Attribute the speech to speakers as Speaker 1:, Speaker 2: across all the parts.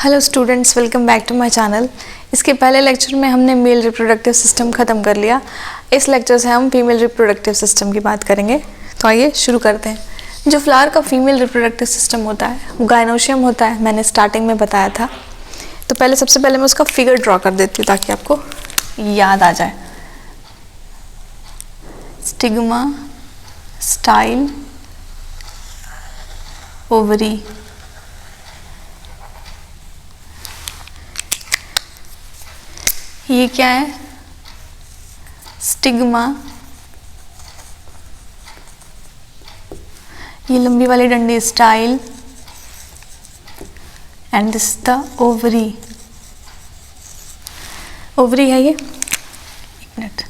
Speaker 1: Hello students, welcome back to my channel. इसके पहले lecture में हमने मेल रिप्रोडक्टिव सिस्टम ख़त्म कर लिया। इस लेक्चर से हम फीमेल रिप्रोडक्टिव सिस्टम की बात करेंगे। तो आइए शुरू करते हैं। जो फ्लावर का फीमेल रिप्रोडक्टिव सिस्टम होता है वो गाइनोशियम होता है, मैंने स्टार्टिंग में बताया था। तो पहले सबसे पहले मैं उसका फिगर ड्रॉ कर देती हूँ ताकि आपको याद आ जाए। Stigma, style, ovary. ये क्या है? स्टिग्मा, ये लंबी वाली डंडी style, and this the ovary. Ovary है ये। एक मिनट,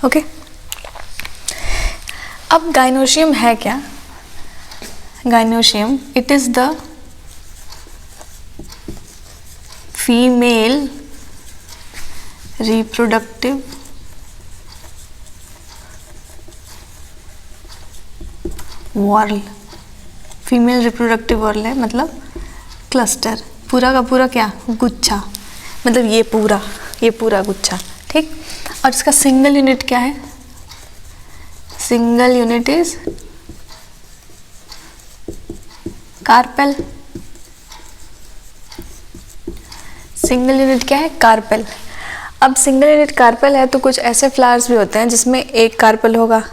Speaker 1: ओके। अब गाइनोशियम है क्या? Gynoecium, it is the female reproductive whorl. Female reproductive whorl है मतलब क्लस्टर, पूरा का पूरा क्या? गुच्छा, मतलब ये पूरा गुच्छा, ठीक। और इसका सिंगल यूनिट क्या है? Single unit is carpel. Single unit क्या है? कार्पेल। अब सिंगल यूनिट कार्पेल है तो कुछ ऐसे फ्लावर्स भी होते हैं जिसमें एक कार्पेल होगा,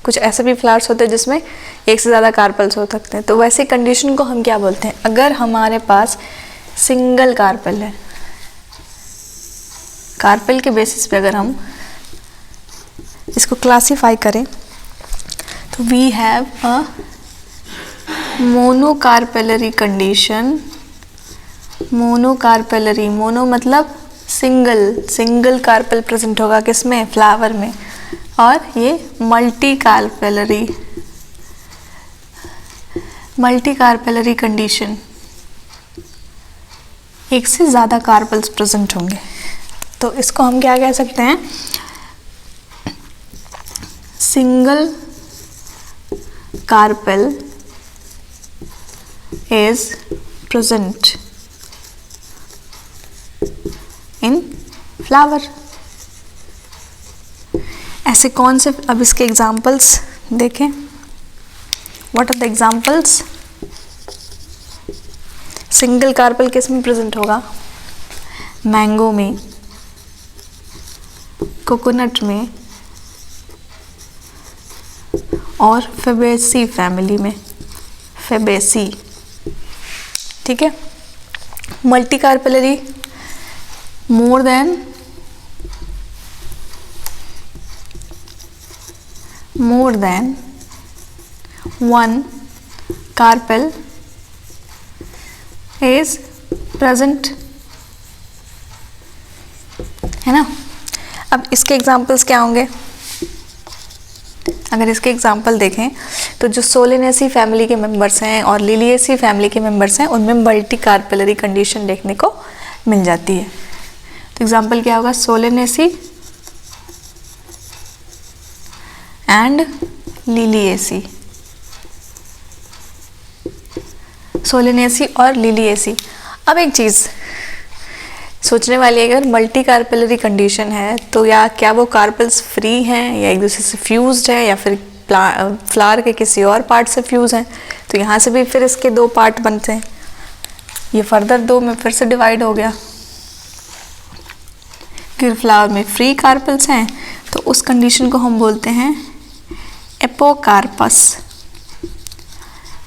Speaker 1: कुछ ऐसे भी फ्लावर्स होते हैं जिसमें एक से ज़्यादा कार्पेल्स हो सकते हैं। तो वैसे कंडीशन को हम क्या बोलते हैं? अगर हमारे पास सिंगल कार्पेल है, कार्पेल के बेसिस पे अगर हम इसको क्लासीफाई करें तो we have a monocarpellary condition. Monocarpellary, mono मतलब सिंगल कार्पेल प्रेजेंट होगा किसमें? फ्लावर में। और ये मल्टी कार्पेलरी कंडीशन, एक से ज़्यादा कार्पेल्स प्रेजेंट होंगे। तो इसको हम क्या कह सकते हैं? Single carpel is present in flower। ऐसे कौन से, अब इसके एग्जाम्पल्स देखें। What are the examples? Single carpel किस में प्रेजेंट होगा? मैंगो में, कोकोनट में और फेबेसी फैमिली में। फेबेसी, ठीक है। Multi carpellary, more than one carpel is present, है ना। अब इसके एग्जाम्पल्स क्या होंगे? अगर इसके एग्जाम्पल देखें तो जो सोलेनेसी फैमिली के मेंबर्स हैं और लिलिएसी फैमिली के मेंबर्स हैं उनमें मल्टी कार्पेलरी कंडीशन देखने को मिल जाती है। तो एग्जाम्पल क्या होगा? Solanaceae and Liliaceae. सोलेनेसी और लिलिएसी। अब एक चीज़ सोचने वाली, अगर मल्टी कार्पेलरी कंडीशन है तो या क्या वो कार्पेल्स फ्री हैं या एक दूसरे से फ्यूज्ड है या फिर फ्लावर के किसी और पार्ट से फ्यूज हैं? तो यहाँ से भी फिर इसके दो पार्ट बनते हैं, ये फर्दर दो में फिर से डिवाइड हो गया। फिर फ्लावर में फ्री कार्पेल्स हैं तो उस कंडीशन को हम बोलते हैं एपोकार्पस।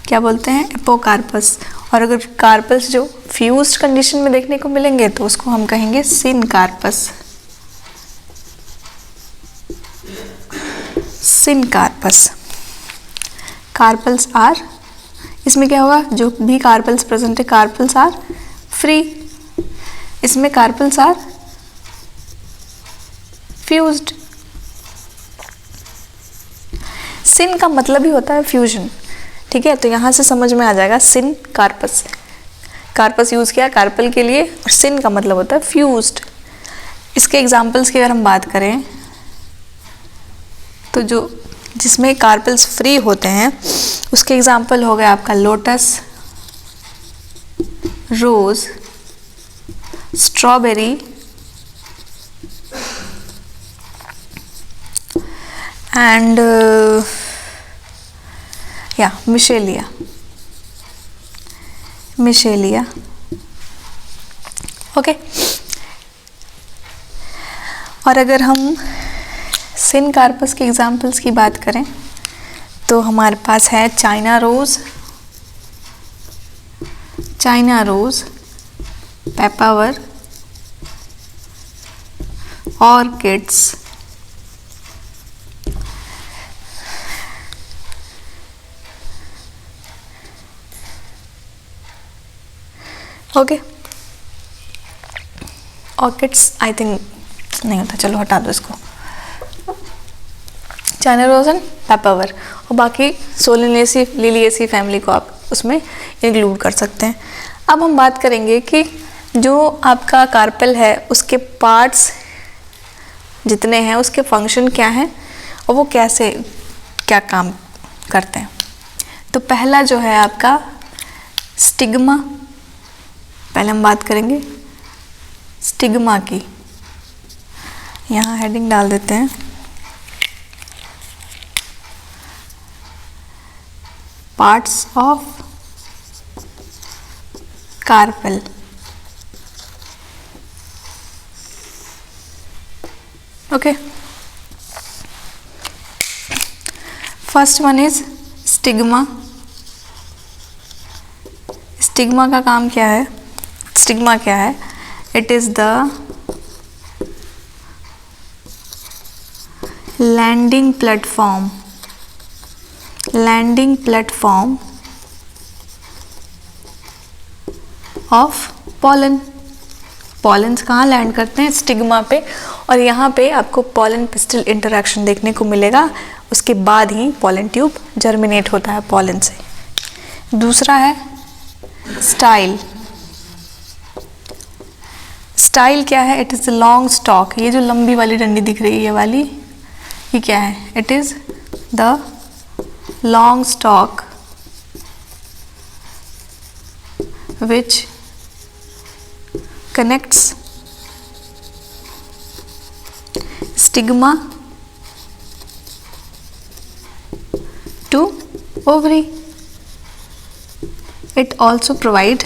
Speaker 1: क्या बोलते हैं? एपोकार्पस। और अगर कार्पल्स जो फ्यूज्ड कंडीशन में देखने को मिलेंगे तो उसको हम कहेंगे सिनकार्पस। सिनकार्पस। कार्पल्स आर, इसमें क्या होगा? जो भी कार्पल्स प्रेजेंट है कार्पल्स आर फ्री, इसमें कार्पल्स आर फ्यूज्ड। सिन का मतलब ही होता है फ्यूजन, ठीक है। तो यहाँ से समझ में आ जाएगा सिन कार्पस। कार्पस यूज़ किया कार्पल के लिए और सिन का मतलब होता है फ्यूज्ड। इसके एग्जाम्पल्स की अगर हम बात करें तो जो जिसमें कार्पेल्स फ्री होते हैं उसके एग्जाम्पल हो गया आपका लोटस, रोज, स्ट्रॉबेरी एंड या मिशेलिया। ओके। और अगर हम सिनकार्पस के एग्जाम्पल्स की बात करें तो हमारे पास है China rose, papaver, orchids, okay. Orchids I think नहीं होता, चलो हटा दो इसको। चाइना रोज एंड पेपावर, और बाकी सोलेनेसी, लिलिएसी फैमिली को आप उसमें इंक्लूड कर सकते हैं। अब हम बात करेंगे कि जो आपका कार्पेल है उसके पार्ट्स जितने हैं उसके फंक्शन क्या हैं और वो कैसे क्या काम करते हैं। तो पहला जो है आपका स्टिग्मा, पहले हम बात करेंगे स्टिग्मा की। यहाँ हेडिंग डाल देते हैं, parts of carpel. Okay, first one is stigma. Stigma का काम क्या है? स्टिग्मा क्या है? It is the landing platform of pollen. Pollens कहाँ लैंड करते हैं? स्टिग्मा पे, और यहाँ पे आपको पॉलन पिस्टल इंटरैक्शन देखने को मिलेगा। उसके बाद ही पॉलन ट्यूब जर्मिनेट होता है पॉलन से। दूसरा है स्टाइल। स्टाइल क्या है? It is the long stock. ये जो लंबी वाली डंडी दिख रही है ये वाली, ये क्या है? It is the long stock which connects stigma to ovary. It also provides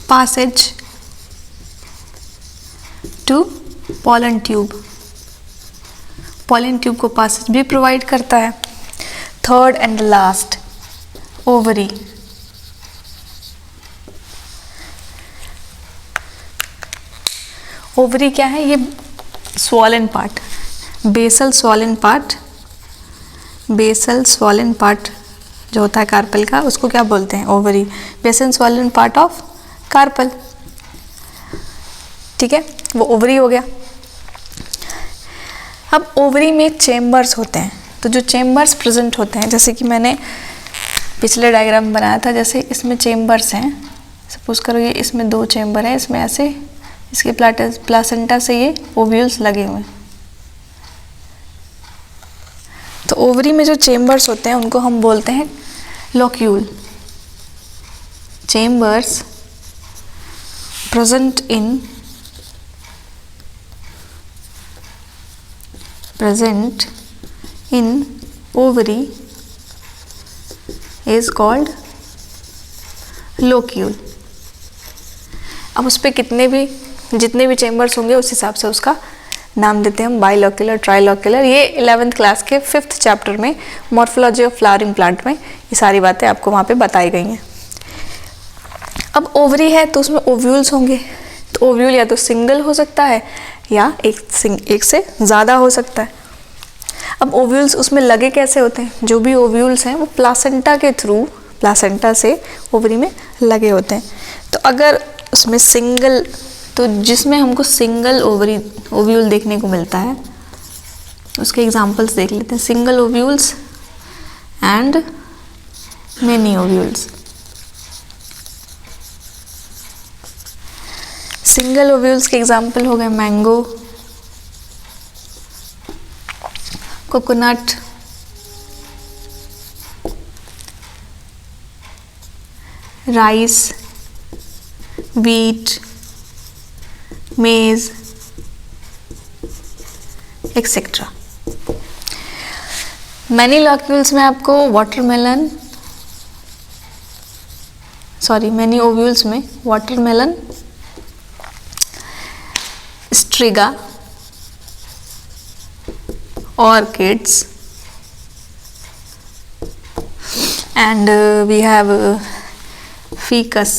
Speaker 1: passage to pollen tube. pollen tube को passage भी provide करता है। Third and last, ovary. Ovary क्या है? ये swollen part, basal swollen part जो होता है कार्पल का, उसको क्या बोलते हैं? Ovary. Basal swollen part of carpel, ठीक है, वो ओवरी हो गया। अब ओवरी में चेम्बर्स होते हैं, तो जो चेम्बर्स प्रेजेंट होते हैं, जैसे कि मैंने पिछले डायग्राम बनाया था, जैसे इसमें चेम्बर्स हैं, सपोज करो ये इसमें 2 चेम्बर हैं, इसमें ऐसे इसके प्लासेंटा से ये ओव्यूल्स लगे हुए हैं। तो ओवरी में जो चेम्बर्स होते हैं उनको हम बोलते हैं locule. Chambers present in ovary is called locule। अब उस पर जितने भी चेम्बर्स होंगे उस हिसाब से उसका नाम देते हैं हम, बाइलोक्यूलर, ट्राइलोक्यूलर। ये 11th क्लास के 5th चैप्टर में मॉर्फोलॉजी ऑफ फ्लावरिंग प्लांट में ये सारी बातें आपको वहाँ पे बताई गई हैं। अब ओवरी है तो उसमें ओव्यूल्स होंगे, तो ओव्यूल या तो सिंगल हो सकता है या एक से ज़्यादा हो सकता है। अब ओव्यूल्स उसमें लगे कैसे होते हैं? जो भी ओव्यूल्स हैं वो प्लासेंटा के थ्रू, प्लासेंटा से ओवरी में लगे होते हैं। तो अगर उसमें सिंगल, तो जिसमें हमको सिंगल ओव्यूल देखने को मिलता है उसके एग्जांपल्स देख लेते हैं। Single ovules and many ovules. Single ovules के एग्जाम्पल हो गए मैंगो, कोकोनट, राइस, व्हीट, मेज एक्सेट्रा। मैनी लॉक्यूल्स में आपको वाटरमेलन, मैनी ओव्यूल्स में watermelon, Striga, orchids, and we have ficus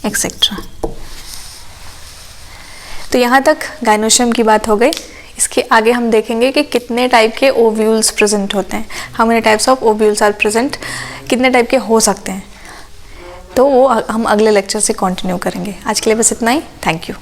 Speaker 1: etc. तो यहाँ तक गाइनोशियम की बात हो गई। इसके आगे हम देखेंगे कि कितने टाइप के ओव्यूल्स प्रेजेंट होते हैं, how many types of ovules are present, कितने टाइप के हो सकते हैं। तो वो हम अगले लेक्चर से कंटिन्यू करेंगे। आज के लिए बस इतना ही। Thank you.